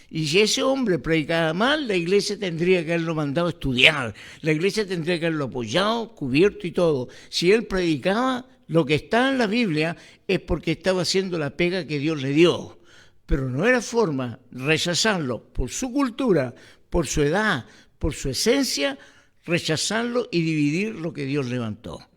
Y si ese hombre predicaba mal, la iglesia tendría que haberlo mandado a estudiar. La iglesia tendría que haberlo apoyado, cubierto y todo. Si él predicaba lo que está en la Biblia, es porque estaba haciendo la pega que Dios le dio. Pero no era forma rechazarlo por su cultura, por su edad, por su esencia, rechazarlo y dividir lo que Dios levantó.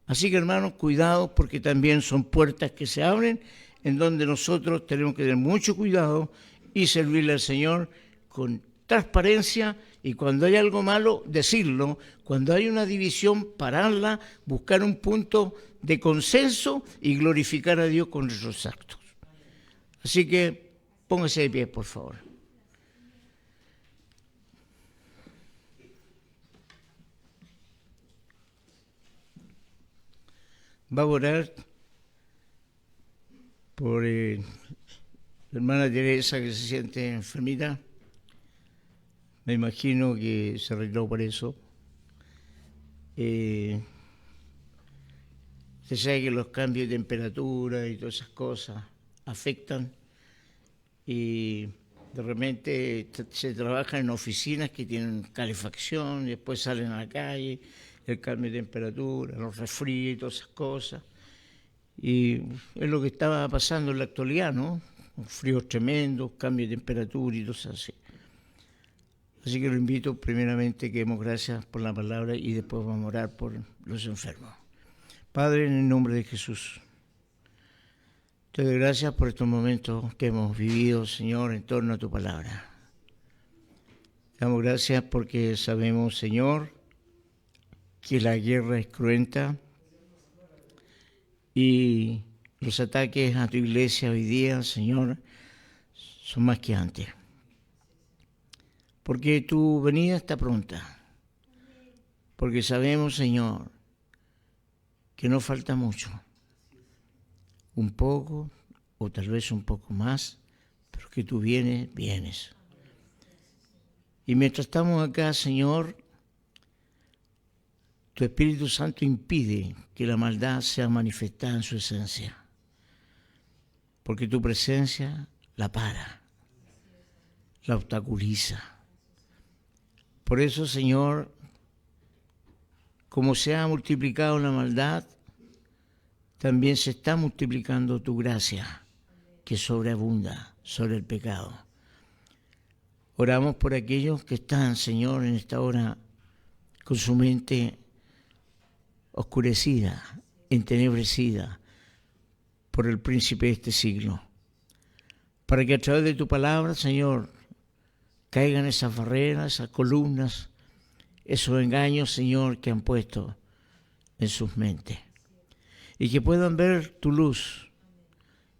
Así que, hermanos, cuidado, porque también son puertas que se abren en donde nosotros tenemos que tener mucho cuidado y servirle al Señor con transparencia, y cuando hay algo malo, decirlo. Cuando hay una división, pararla, buscar un punto de consenso y glorificar a Dios con nuestros actos. Así que póngase de pie, por favor. Va a orar por la hermana Teresa, que se siente enfermita. Me imagino que se arregló por eso. Usted sabe que los cambios de temperatura y todas esas cosas afectan, y de repente se trabaja en oficinas que tienen calefacción y después salen a la calle, el cambio de temperatura, los resfríos y todas esas cosas. Y es lo que estaba pasando en la actualidad, ¿no? Fríos tremendos, cambio de temperatura y cosas así. Así que lo invito primeramente que demos gracias por la palabra y después vamos a orar por los enfermos. Padre, en el nombre de Jesús, te doy gracias por estos momentos que hemos vivido, Señor, en torno a tu palabra. Te damos gracias porque sabemos, Señor, que la guerra es cruenta y los ataques a tu iglesia hoy día, Señor, son más que antes. Porque tu venida está pronta. Porque sabemos, Señor, que no falta mucho. Un poco, o tal vez un poco más, pero que tú vienes. Y mientras estamos acá, Señor, tu Espíritu Santo impide que la maldad sea manifestada en su esencia. Porque tu presencia la para, la obstaculiza. Por eso, Señor, como se ha multiplicado la maldad, también se está multiplicando tu gracia, que sobreabunda sobre el pecado. Oramos por aquellos que están, Señor, en esta hora con su mente oscurecida, entenebrecida por el príncipe de este siglo, para que a través de tu palabra, Señor, caigan esas barreras, esas columnas, esos engaños, Señor, que han puesto en sus mentes. Y que puedan ver tu luz,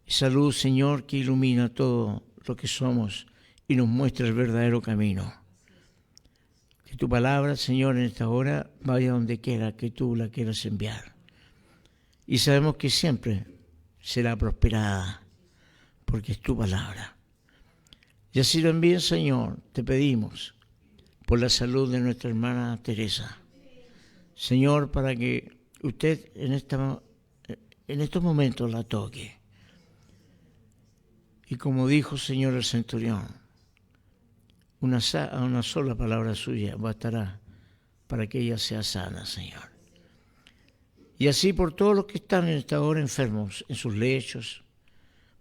esa luz, Señor, que ilumina todo lo que somos y nos muestra el verdadero camino. Que tu palabra, Señor, en esta hora vaya donde quiera que tú la quieras enviar. Y sabemos que siempre será prosperada, porque es tu palabra. Y así también, Señor, te pedimos por la salud de nuestra hermana Teresa. Señor, para que usted en estos momentos la toque. Y como dijo, Señor, el centurión, una sola palabra suya bastará para que ella sea sana, Señor. Y así por todos los que están en esta hora enfermos, en sus lechos,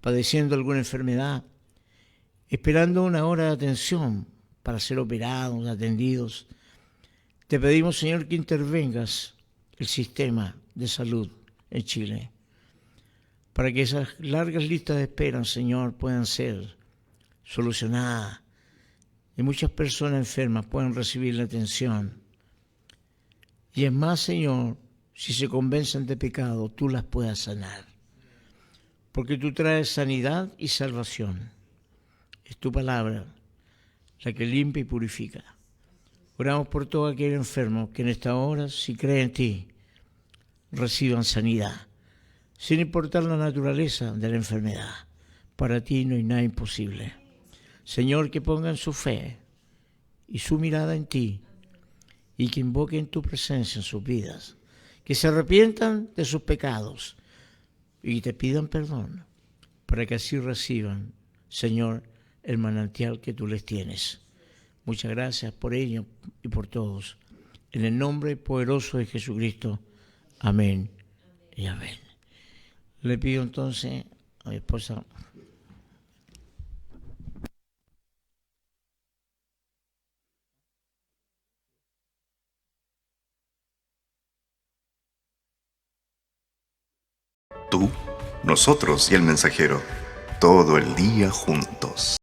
padeciendo alguna enfermedad, esperando una hora de atención para ser operados, atendidos. Te pedimos, Señor, que intervengas el sistema de salud en Chile, para que esas largas listas de espera, Señor, puedan ser solucionadas y muchas personas enfermas puedan recibir la atención. Y es más, Señor, si se convencen de pecado, tú las puedas sanar, porque tú traes sanidad y salvación. Es tu palabra la que limpia y purifica. Oramos por todo aquel enfermo que en esta hora, si cree en ti, reciban sanidad, sin importar la naturaleza de la enfermedad. Para ti no hay nada imposible. Señor, que pongan su fe y su mirada en ti y que invoquen tu presencia en sus vidas, que se arrepientan de sus pecados y te pidan perdón, para que así reciban, Señor, el manantial que tú les tienes. Muchas gracias por ello y por todos. En el nombre poderoso de Jesucristo. Amén y amén. Le pido entonces a mi esposa. Tú, nosotros y el mensajero, todo el día juntos.